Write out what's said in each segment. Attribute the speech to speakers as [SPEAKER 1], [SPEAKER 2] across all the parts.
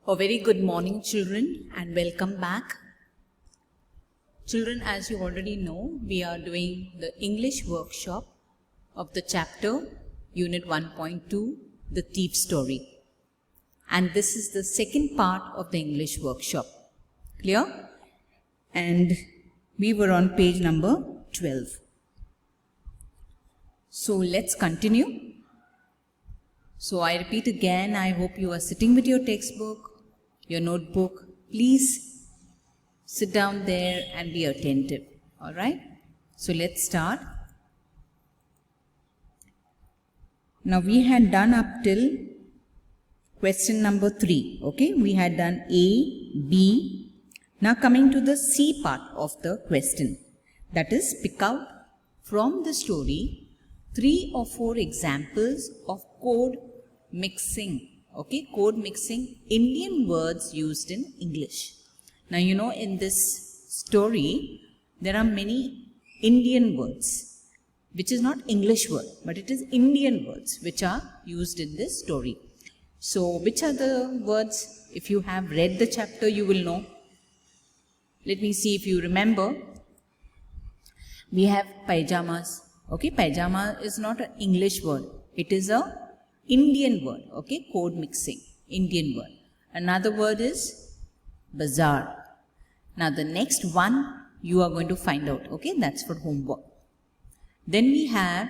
[SPEAKER 1] A very good morning, children, and welcome back. Children, as you already know, we are doing the English workshop of the chapter Unit 1.2, The Thief Story. And this is the second part of the English workshop. Clear? And we were on page number 12. So let's continue. So I repeat again, I hope you are sitting with your textbook, your notebook. Please sit down there and be attentive. Alright? So let's start. Now we had done up till question number 3. Okay? We had done A, B. Now coming to the C part of the question. That is, pick out from the story 3 or 4 examples of code mixing. Okay, code mixing Indian words used in English. Now you know in this story there are many Indian words which is not English word but it is Indian words which are used in this story. So which are the words? If you have read the chapter you will know. Let me see if you remember. We have pajamas. Okay, pajama is not an English word. It is a Indian word. Okay, code mixing. Indian word. Another word is bazaar. Now the next one you are going to find out. Okay, that's for homework. Then we have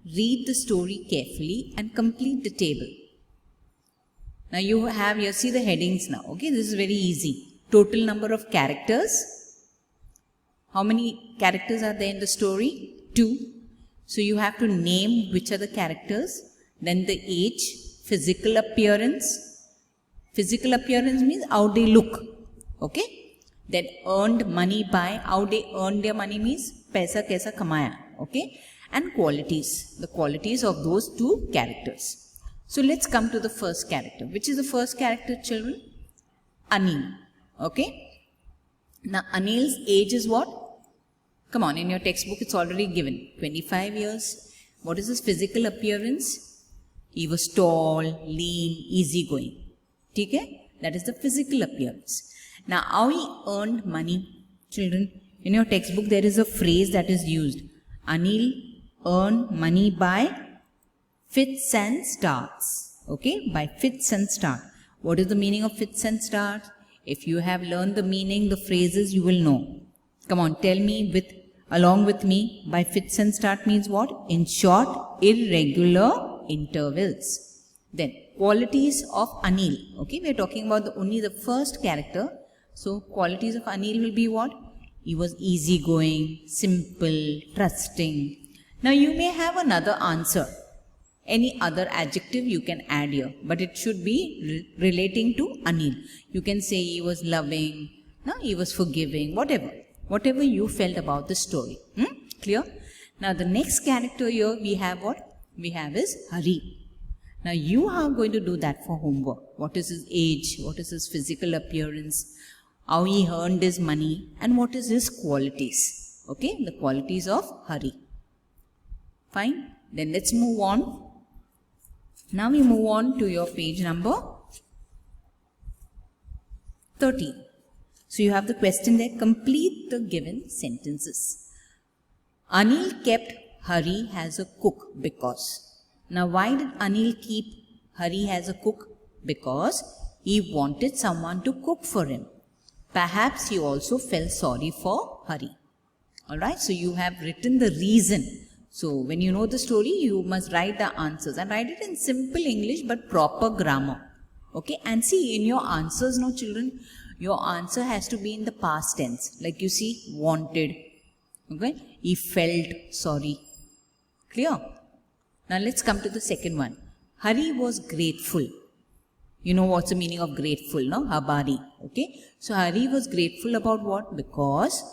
[SPEAKER 1] read the story carefully and complete the table. Now you see the headings now. Okay, this is very easy. Total number of characters. How many characters are there in the story? 2. So you have to name which are the characters. Then the age, physical appearance. Physical appearance means how they look. Okay. Then earned money by, how they earned their money means paisa kaisa kamaya. Okay. And qualities. The qualities of those 2 characters. So let's come to the first character. Which is the first character, children? Anil. Okay. Now Anil's age is what? Come on, in your textbook it's already given. 25 years. What is his physical appearance? He was tall, lean, easygoing. Okay? That is the physical appearance. Now, how he earned money? Children, in your textbook there is a phrase that is used. Anil earned money by fits and starts. Okay? By fits and start. What is the meaning of fits and starts? If you have learned the meaning, the phrases, you will know. Come on, tell me along with me. By fits and start means what? In short, irregular intervals. Then qualities of Anil. Okay, we are talking about only the first character. So qualities of Anil will be what? He was easygoing, simple, trusting. Now you may have another answer. Any other adjective you can add here, but it should be relating to Anil. You can say he was loving, no, he was forgiving, whatever you felt about the story. Clear? Now the next character here we have what? We have is Hari. Now you are going to do that for homework. What is his age? What is his physical appearance? How he earned his money? And what is his qualities? Okay, the qualities of Hari. Fine. Then let's move on. Now we move on to your page number 13. So you have the question there. Complete the given sentences. Anil kept Hari as a cook because. Now why did Anil keep Hari as a cook? Because he wanted someone to cook for him. Perhaps he also felt sorry for Hari. Alright, so you have written the reason. So when you know the story, you must write the answers and write it in simple English but proper grammar. Okay, and see in your answers now children, your answer has to be in the past tense. Like you see, wanted. Okay, he felt sorry. Clear? Now let's come to the second one. Hari was grateful. You know what's the meaning of grateful, no? Habari. Okay. So Hari was grateful about what? Because,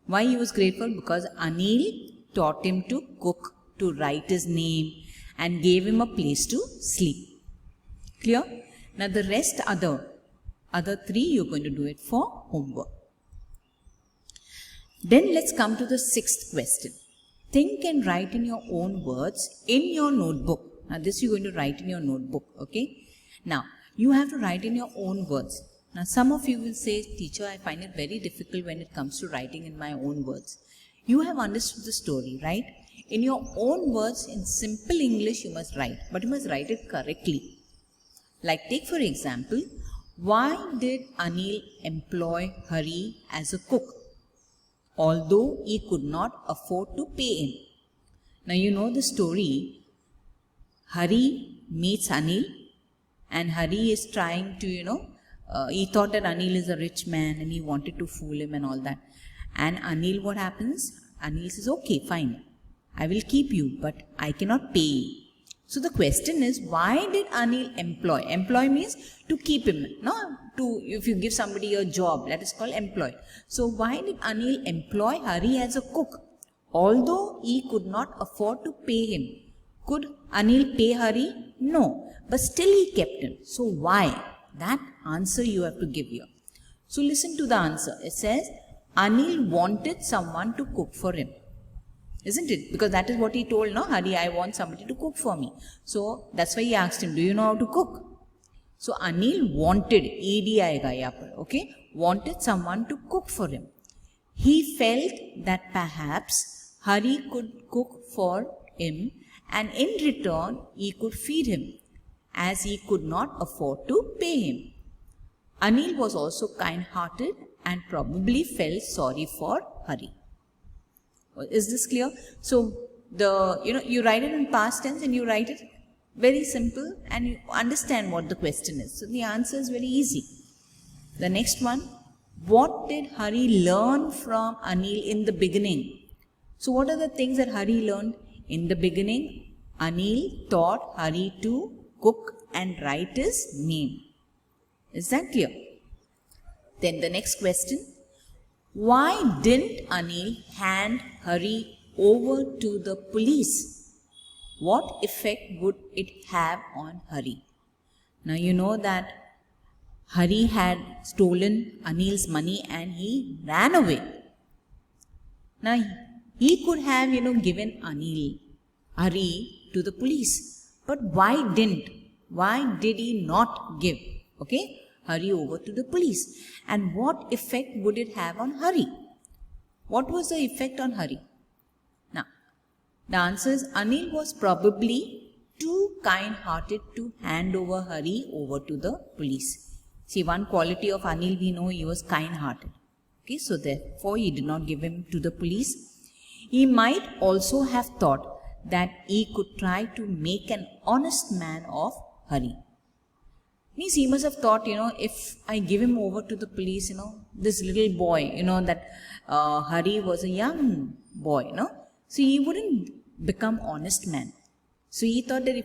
[SPEAKER 1] why he was grateful? Because Anil taught him to cook, to write his name and gave him a place to sleep. Clear? Now the rest other 3 you're going to do it for homework. Then let's come to the 6th question. Think and write in your own words in your notebook. Now this you're going to write in your notebook. Okay. Now You have to write in your own words. Now, some of you will say, teacher, I find it very difficult when it comes to writing in my own words. You have understood the story, right? In your own words, in simple English, you must write, but you must write it correctly. Like, take for example, why did Anil employ Hari as a cook, although he could not afford to pay him? Now, you know the story. Hari meets Anil, and Hari is trying to, he thought that Anil is a rich man and he wanted to fool him and all that. And Anil, what happens? Anil says, okay, fine, I will keep you, but I cannot pay you. So the question is, why did Anil employ? Employ means to keep him, no? If you give somebody a job, that is called employ. So why did Anil employ Hari as a cook, although he could not afford to pay him? Could Anil pay Hari? No, but still he kept him. So why? That answer you have to give here. So listen to the answer. It says, Anil wanted someone to cook for him. Isn't it? Because that is what he told, no? Hari, I want somebody to cook for me. So that's why he asked him, do you know how to cook? So Anil wanted, ED aayega yahan par, okay? Wanted someone to cook for him. He felt that perhaps Hari could cook for him and in return he could feed him, as he could not afford to pay him. Anil was also kind-hearted and probably felt sorry for Hari. Is this clear? So you write it in past tense and you write it very simple and you understand what the question is. So the answer is very easy. The next one, what did Hari learn from Anil in the beginning? So what are the things that Hari learned? In the beginning, Anil taught Hari to cook and write his name. Is that clear? Then the next question, why didn't Anil hand Hari over to the police? What effect would it have on Hari? Now you know that Hari had stolen Anil's money and he ran away. Now he could have, given Hari to the police. But why didn't? Why did he not give, Hari over to the police? And what effect would it have on Hari? What was the effect on Hari? Now, the answer is Anil was probably too kind-hearted to hand over Hari over to the police. See, one quality of Anil we know, he was kind-hearted. Okay, so therefore he did not give him to the police. He might also have thought that he could try to make an honest man of Hari. Means he must have thought, if I give him over to the police, this little boy, that Hari was a young boy, so he wouldn't become honest man. So he thought that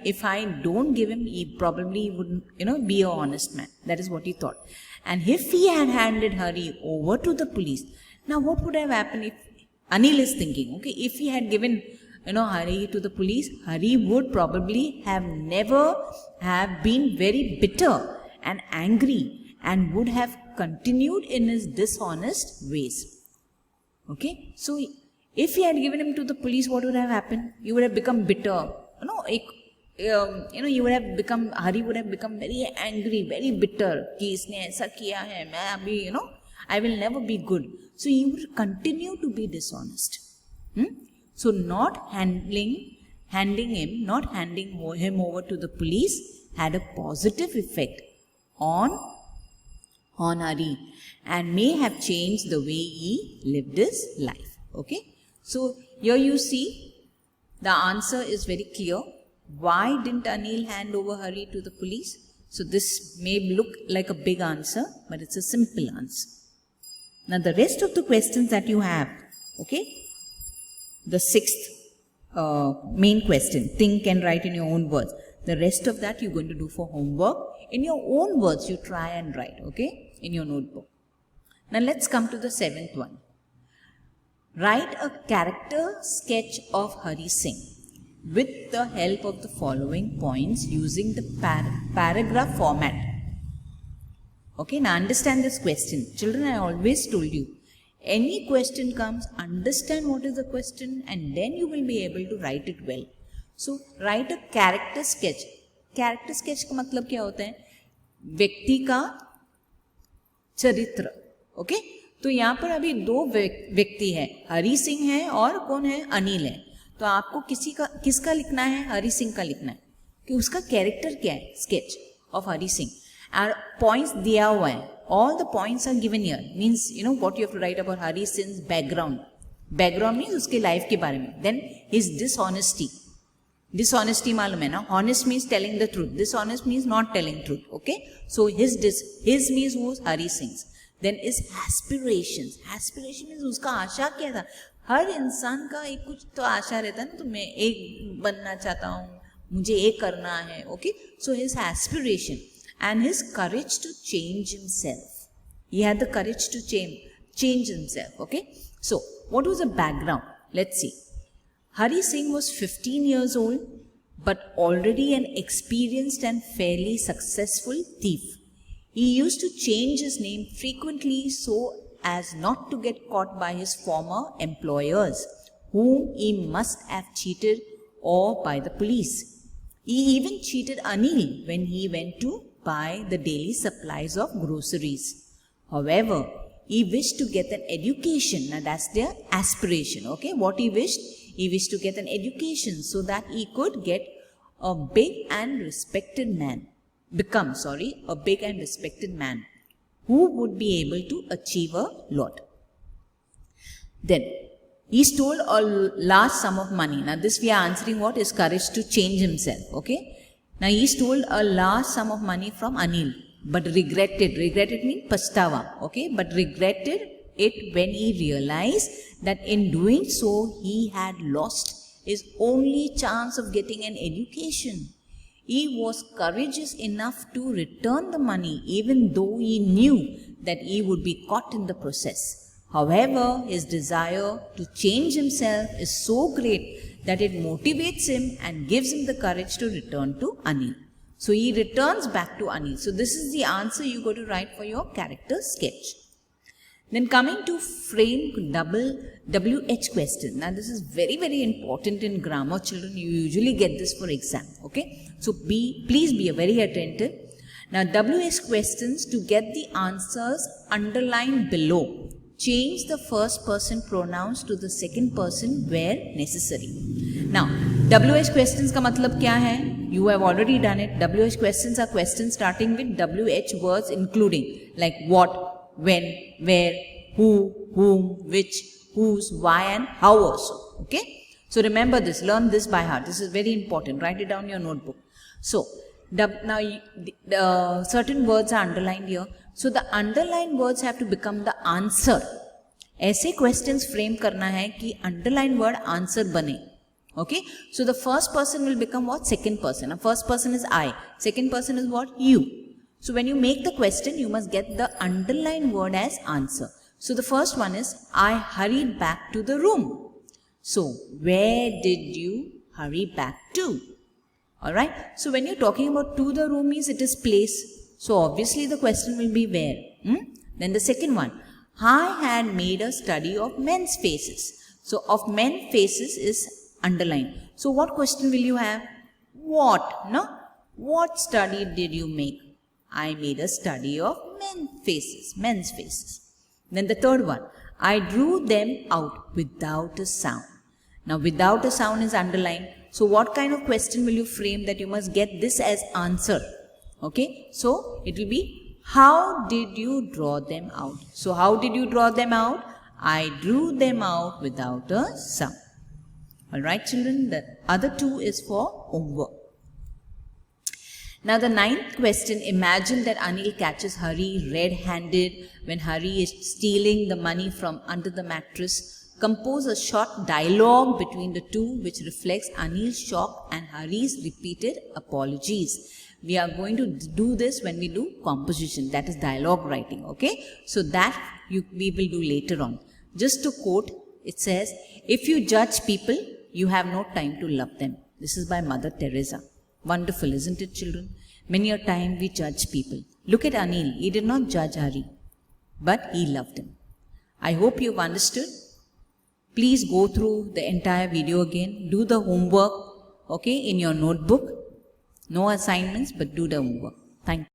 [SPEAKER 1] if I don't give him, he probably wouldn't, be an honest man. That is what he thought. And if he had handed Hari over to the police, now what would have happened if Anil is thinking, if he had given Hari to the police, Hari would probably never have been very bitter and angry and would have continued in his dishonest ways. Okay, so if he had given him to the police, what would have happened? He would have become bitter. He would have become, Hari would have become very angry, very bitter. Ki isne aisa kiya hai, main abhi, I will never be good. So he would continue to be dishonest. So not handing him over to the police had a positive effect on Hari and may have changed the way he lived his life. Okay. So here you see the answer is very clear. Why didn't Anil hand over Hari to the police? So this may look like a big answer, but it's a simple answer. Now the rest of the questions that you have, the sixth main question, think and write in your own words. The rest of that you're going to do for homework. In your own words, you try and write, in your notebook. Now let's come to the seventh one. Write a character sketch of Hari Singh with the help of the following points using the paragraph format. Okay, now understand this question. Children, I always told you, any question comes, understand what is the question and then you will be able to write it well. So, write a character sketch. Character sketch का मतलब क्या होता है? व्यक्ति का चरित्र। Okay, तो यहाँ पर अभी दो व्यक्ति है, हरि सिंह है और कौन है? अनिल है। तो आपको किसका लिखना है? हरि सिंह का लिखना है कि उसका कैरेक्टर क्या है, स्केच ऑफ हरि सिंह। और पॉइंट्स दिया हुआ है, all the points are given here, means you know what you have to write about Hari Singh background. Background means उसके लाइफ के बारे में। देन हिज डिसऑनेस्टी, डिसऑनेस्टी मालूम है ना, honest means telling the truth, dishonest means not telling truth. Okay, so his means who? Hari Singh's. Then is aspirations, aspiration means उसका आशा क्या था? हर इंसान का एक कुछ तो आशा रहता है ना, तो मैं एक बनना चाहता हूँ, मुझे एक करना है. Okay, so his aspiration and his courage to change himself. He had the courage to change himself. Okay, so what was the background? Let's see. Hari Singh was 15 years old, but already an experienced and fairly successful thief. He used to change his name frequently so as not to get caught by his former employers, whom he must have cheated, or by the police. He even cheated Anil when he went to buy the daily supplies of groceries. However, he wished to get an education. Now that's their aspiration. Okay, what he wished? He wished to get an education so that he could get a big and respected man, a big and respected man who would be able to achieve a lot. Then he stole a large sum of money. Now this we are answering what is courage to change himself. Okay. Now he stole a large sum of money from Anil, but regretted means pastava. Okay, but regretted it when he realized that in doing so he had lost his only chance of getting an education. He was courageous enough to return the money even though he knew that he would be caught in the process. However, his desire to change himself is so great that it motivates him and gives him the courage to return to Anil. So he returns back to Anil. So this is the answer you got to write for your character sketch. Then coming to frame WH question. Now this is very, very important in grammar, children. You usually get this for exam. Okay. So please be very attentive. Now WH questions, to get the answers underlined below, change the first person pronouns to the second person where necessary. Now WH questions का मतलब क्या है? You have already done it. WH questions are questions starting with WH words including like what, when, where, who, whom, which, whose, why and how also. Okay. So remember this, learn this by heart. This is very important. Write it down in your notebook. So now certain words are underlined here. So the underlined words have to become the answer. ऐसे questions frame करना है कि underlined word answer बने. Okay. So the first person will become what? Second person. Now first person is I. Second person is what? You. So when you make the question, you must get the underlined word as answer. So the first one is, I hurried back to the room. So where did you hurry back to? Alright. So when you're talking about to the room means it is place. So obviously the question will be where. Then the second one, I had made a study of men's faces. So of men faces is underlined. So what question will you have? What? No? What study did you make? I made a study of men's faces. Then the third one, I drew them out without a sound. Now without a sound is underlined. So what kind of question will you frame that you must get this as answer? Okay, so it will be, how did you draw them out? So how did you draw them out? I drew them out without a sound. Alright children, the other two is for homework. Now the ninth question, imagine that Anil catches Hari red-handed when Hari is stealing the money from under the mattress. Compose a short dialogue between the two which reflects Anil's shock and Hari's repeated apologies. We are going to do this when we do composition, that is dialogue writing. Okay, so that we will do later on. Just to quote, it says, if you judge people, you have no time to love them. This is by Mother Teresa. Wonderful, isn't it, children? Many a time we judge people. Look at Anil. He did not judge Hari, but he loved him. I hope you've understood. Please go through the entire video again. Do the homework, okay, in your notebook. No assignments, but do the homework. Thank you.